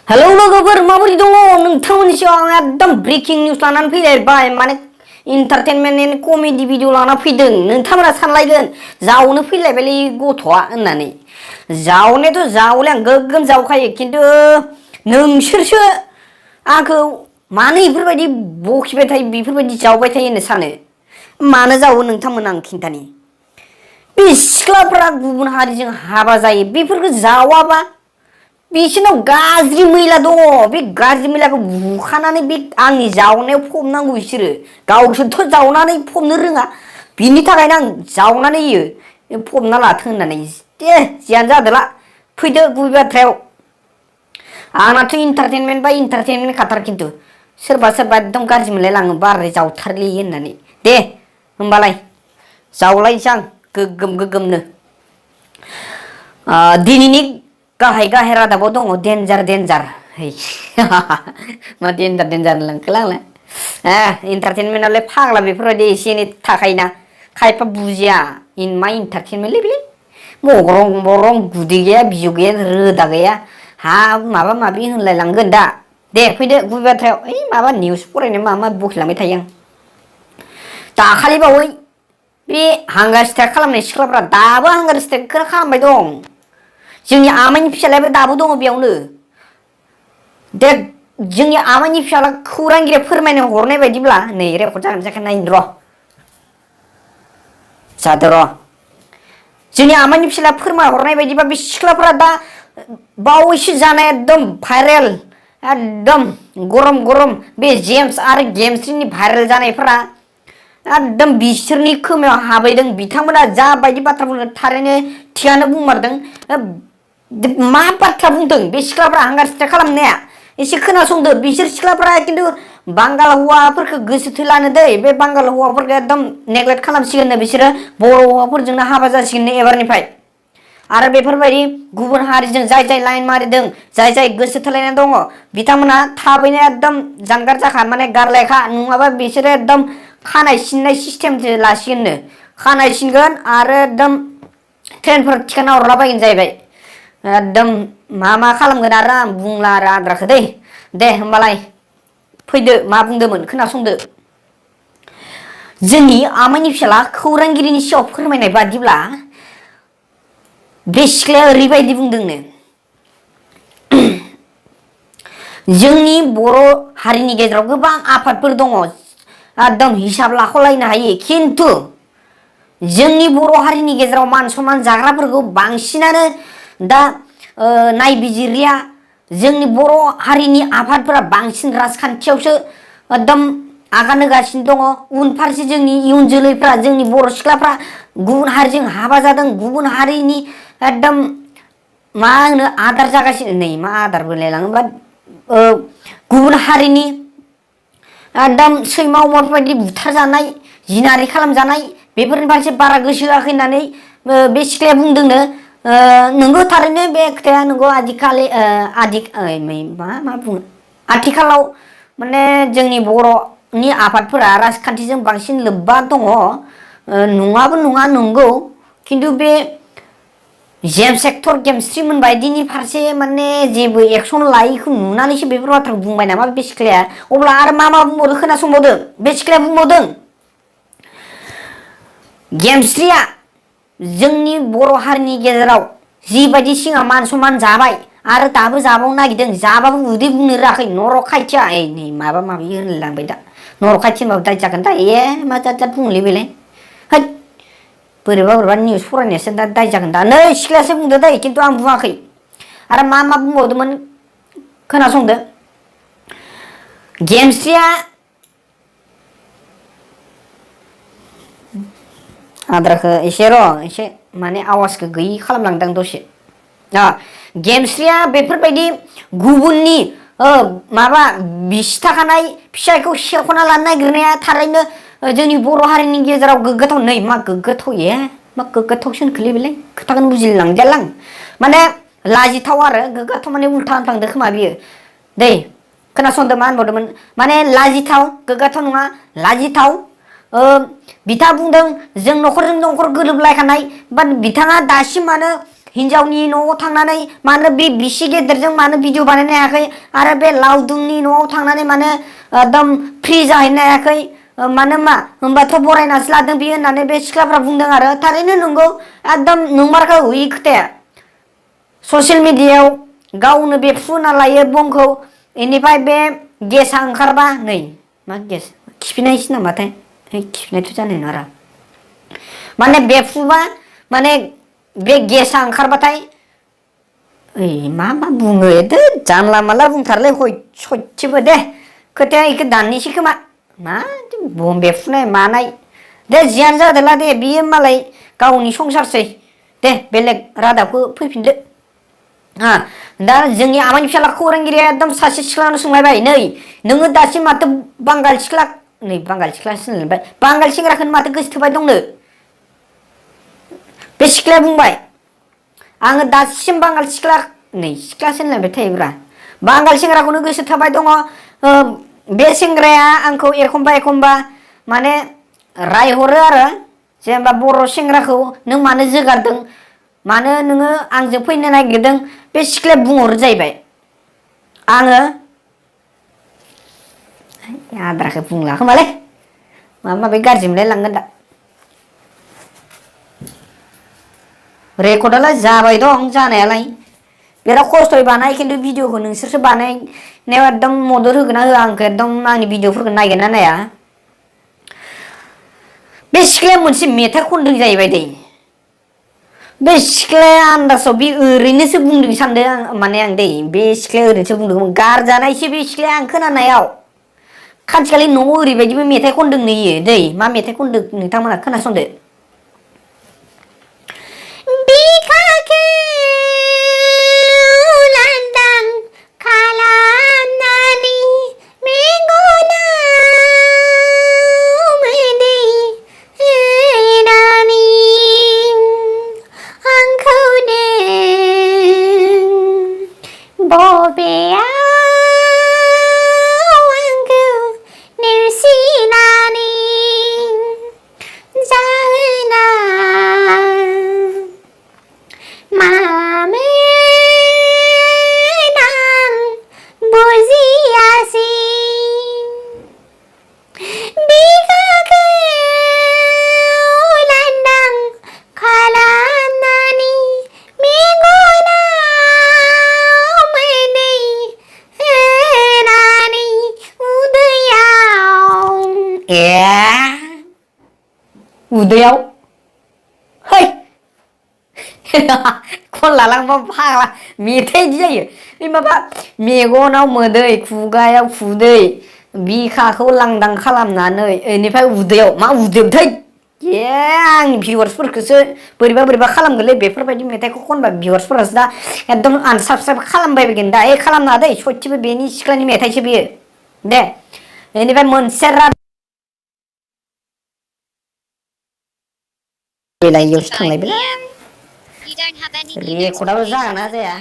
hello लोगोफोर माबोरै दङ नोंथांमोननि सिगाङाव आं एकदम ब्रेकिं निउस लानानै फैलायबाय माने इन्टारटेनमेन्ट एन्ड कमेडि भिडिअ लाना फैदों नोंथांमोना सानलायगोन जावनो फैलायबायलै गथ'आ होननानै जावनायाथ' जावले आं गोगोम जावखायो खिन्थु नोंसोरसो आंखौ मानो इफोरबायदि बखिबाय थायो बेफोरबायदि जावबाय थायो होननो सानो मानो जावो नोंथांमोना आं खिन्थानि बे सिख्लाफोरा गुबुन हारिजों हाबा जायो बेफोरखौ जावाबा बिसोरनाव गाज्रि मैला दङ बे गाज्रि मैलाखौ बुखानानै बे आंनि जावनायाव फबनांगौ बिसोरो गावसोरथ' जावनानै फबनो रोङा बिनि थाखायनो आं जावनानै होयो फबना लाथों होननानै दे जियानो जादोला फैदो गुबै बाथ्रायाव आंनाथ' इन्टारटेनमेन्ट बा इन्टारटेनमेन्ट खाथार खिन्थु सोरबा सोरबा एकदम गाज्रि मोनलायलाङो बाराद्राय जावथारलै होननानै दे होमबालाय जावलायनोसै आं गोगोम गोगोमनो दिनैनि गाहाय गाहाय रादाबाव दङ देन्जार देन्जार मा देन्जार देन्जार होनलांखोलाय आंलाय इन्टारटेनमेन्टआवलाय फाग्ला बेफोरबायदि एसे एनै थाखायोना खायफा बुजिया इन मा इन्टारटेनमेन्टलै बेलाय मगरं बरं गुदै गैया बिजौ गैया रोदा गैया हा माबा माबि होनलायलांगोन दा दे फैदो गुबै बाथ्रायाव ओइ माबा निउस फरायनाय माबा माबि बखिलांबाय थायो आं दाखालि बावै बे हांगार स्ट्राइक खालामनाय सिख्लाफ्रा दाबो हांगार स्ट्राइकखौनो खालामबाय दं जोंनि आमाइनि फिसालायाबो दाबो दङ बेयावनो दे जोंनि आमाइनि फिसाला खौरांगिरिया फोरमायनो हरनाय बायदिब्ला नै रेकर्ड जागोन जायाखै नायनो र' जादो र' जोंनि आमाइनि फिसाला फोरमायहरनाय बायदिबा बे सिख्लाफोरा दा बावैसो जानाय एकदम भाइरेल एकदम गरम गरम बे जेम्स आरो गेमस्रिनि भाइरेल जानायफोरा एकदम बिसोरनि खोमायाव हाबैदों बिथांमोना जाबायदि बाथ्रा बुंदों थारैनो थिगानो बुंमारदों मा बाथ्रा बुंदों बे सिख्लाफ्रा हांगार स्ट्राइक खालामनाया एसे खोनासंदो बिसोर सिख्लाफ्रा खिन्थु बांगाल हौवाफोरखौ गोसो थोलानो दै बे बांगाल हौवाफोरखौ एकदम नेग्लेक्ट खालामसिगोननो बिसोरो बर' हौवाफोरजोंनो हाबा जासिगोननो एबारनिफ्राय आरो बेफोरबायदि गुबुन हारिजों जाय जाय लाइन मारिदों जाय जाय गोसो थोलायना दङ बिथांमोना थाबैनो एकदम जानगार जाखा माने गारलायखा नङाबा बिसोरो एकदम खानाय सिननाय सिस्टेमसो लासिगोननो खानाय सिनगोन आरो एकदम ट्रेनफोर थिखांना हरलाबायगोन जाहैबाय एकदम मा मा खालामगोन आरो आं बुंला आरो आद्राखौ दै दे होमबालाय फैदो मा बुंदोंमोन खोनासंदो जोंनि आमाइनि फिसाला खौरांगिरिनि सिगाङाव फोरमायनाय बादिब्ला बे सिख्लाया ओरैबायदि बुंदोंनो जोंनि बर' हारिनि गेजेराव गोबां आफादफोर दङ एकदम हिसाब लाख'लायनो हायो खिन्थु जोंनि बर' हारिनि गेजेराव मान सनमान जाग्राफोरखौ बांसिनानो दा नायबिजिरलिया जोंनि बर' हारिनि आफादफोरा बांसिन राजखान्थियावसो एकदम आगान होगासिनो दङ उनफारसे जोंनि इयुन जोलैफ्रा जोंनि बर' सिख्लाफ्रा गुबुन हारिजों हाबा जादों गुबुन हारिनि एकदम मा होनो आदार जागासिनो नै मा आदार बोलायलाङोबा गुबुन हारिनि एकदम सैमा अमाफोरबायदि बुथारजानाय जिनाहारि खालामजानाय बेफोरनि फारसे बारा गोसो होआखै होननानै बे सिख्लाया बुंदोंनो नोंगौ थारैनो बे खोथाया नोंगौ आजिखालि मा बुङो आथिखालाव माने जोंनि बर'नि आफादफोरा राजखान्थिजों बांसिन लोब्बा दङ नङाबो नङा नंगौ खिन्थु बे जेम्स सेक्टर गेमस्रिमोन बायदिनि फारसे माने जेबो एक्सन लायैखौ नुनानैसो बेफोर बाथ्राखौ बुंबाय नामा बे सिख्लाया अब्ला आरो मा मा बुंबावदो खोनासंबावदो बे सिख्लाया बुंबावदों गेमस्रिया जोंनि बर' हारिनि गेजेराव जिबायदि सिगां मान सनमान जाबाय आरो दाबो जाबावनो नागिरदों जाबाबो उदै बुंनो रोङाखै नर' खायथिया नै माबा माबि होनलांबाय दा नर' खायथि होनबाबो दाय जागोन दा मा जाद जाद बुङोलै बेलाय है बोरैबा बोरैबा निउस फरायनायासो दा दाय जागोन दा नै सिख्लायासो बुंदो दै खिन्थु आं बुङाखै आरो मा मा बुंबावदोंमोन खोनासंदो गेमस्रिया आद्राखौ एसे र' एसे माने आवाजखौ गैयि खालामलांदां दसे गेमस्रिया बेफोरबायदि गुबुननि माबा बिसि थाखानाय फिसायखौ सेख'ना लानो नागिरनाया थारैनो जोंनि बर' हारिनि गेजेराव गोग्गाथाव नै मा गोग्गाथाव मा गोग्गाथावसो होनखोलै बेलाय खोथाखौनो बुजिलांदियालां माने लाजिथाव आरो गोग्गाथाव माने उल्था होनफ्लांदो खोमा बियो दै खोनासंदो मा होनबावदोंमोन माने लाजिथाव गोग्गाथाव नङा लाजिथाव बिथाङा बुंदों जों न'खरजों न'खर गोरोबलायखानाय बाट बिथाङा दासिमानो हिनजावनि न'आव थांनानै मानो बे बिसि गेदेरजों मानो भिडिअ बानायनो हायाखै आरो बे लावदुमनि न'आव थांनानै मानो एकदम फ्रि जाहैनो हायाखै मानो मा होनबाथ' बरायनासो लादों बियो होननानै बे सिख्लाफ्रा बुंदों आरो थारैनो नंगौ एकदम नंमारगौ इ खोथाया ससियेल मिडियायाव गावनो बेफ्रुना लायो बंखौ इनिफ्राय बे गेसा ओंखारबा नै मा गेस खिफिनायसो नामाथाय खिफिनायथ' जानाय नङा र' माने बेफ्रुबा माने बे गेसा ओंखारबाथाय ओइ मा बुङो दे जानला मानला बुंथारलै सयथिबो दे खोथाया इखो दाननोसै खोमा मा बम बेफ्रुनाय मानाय दे जियानो जादोला दे बियो मालाय गावनि संसारसै दे बेलेग रादाबखौ फैफिनदो दा जोंनि आमाइनि फिसाला खौरांगिरिया एकदम सासे सिख्लानाव सोंलायबाय नै नोङो दासिम माथो बांगाल सिख्ला नै बांगाल सिख्लासो होनलायबाय बांगाल सेंग्राखौनो माथो गोसोथोबाय दंनो बे सिख्लाया बुंबाय आङो दासिम बांगाल सिख्ला नै सिख्लासो होनलायबाय थायोब्रा बांगाल सेंग्राखौनो गोसो थाबाय दङ बे सेंग्राया आंखौ एखमबा एखमबा माने रायहरो आरो जेनेबा बर' सेंग्राखौ नों मानो जोगारदों मानो नोङो आंजों फैनो नागिरदों बे सिख्लाया बुंहरो जाहैबाय आङो आद्राखौ बुंला खोमालै माबा माबि गाज्रि मोनलायलांगोन दा रेकर्डआलाय जाबाय दं जानायालाय बिराद खस्थ'यै बानाय खिन्थु भिडिअखौ नोंसोरसो बानायनायाव एकदम मदद होगोन ना होआ आंखौ एकदम आंनि भिडिअफोरखौ नायगोन ना नाया बे सिख्लाया मोनसे मेथाइ खनदों जाहैबाय दै बे सिख्लाया आन्दासाव बे ओरैनोसो बुंदों सानदों आं माने आं दै बे सिख्लाया ओरैनोसो बुंदों गारजानायसो बे सिख्लाया आं खोनानायाव खानसेखालि न'आव ओरैबायदिबो मेथाइ खनदों नोयो दै मा मेथाइ खनदों नोंथांमोना खोनासंदो बिखाखौ लांदां खालामनानै मेगनाव मोदै होनानै आंखौ नों बबेयाव आंखौ नेवसिनानै जाहोना मामोन आं बुजियासै बिखाखौ लांदां खालामनानै मेगनाव मोदै होनानै उदैयाव है खन लालांबा फाग्ला मेथाइ इदि जायो बे माबा मेगनाव मोदै खुगायाव खुदै बिखाखौ लांदां खालामनानै इनिफ्राय उदैयाव मा उदैयाव थै आंनि भिउवार्सफोरखौसो बोरैबा बोरैबा खालामगोनलै बेफोरबायदि मेथाइखौ खनबा भिउवार्सफोरासो दा एकदम आनसाबस्क्राइब खालामबायबायगोन दा खालामनाङा दै सयथिबो बेनि सिख्लानि मेथाइसो बेयो दे बेनिफ्राय मोनसे बेलायावसो थांलायबायलाय रेकर्डआबो जागोन ना जाया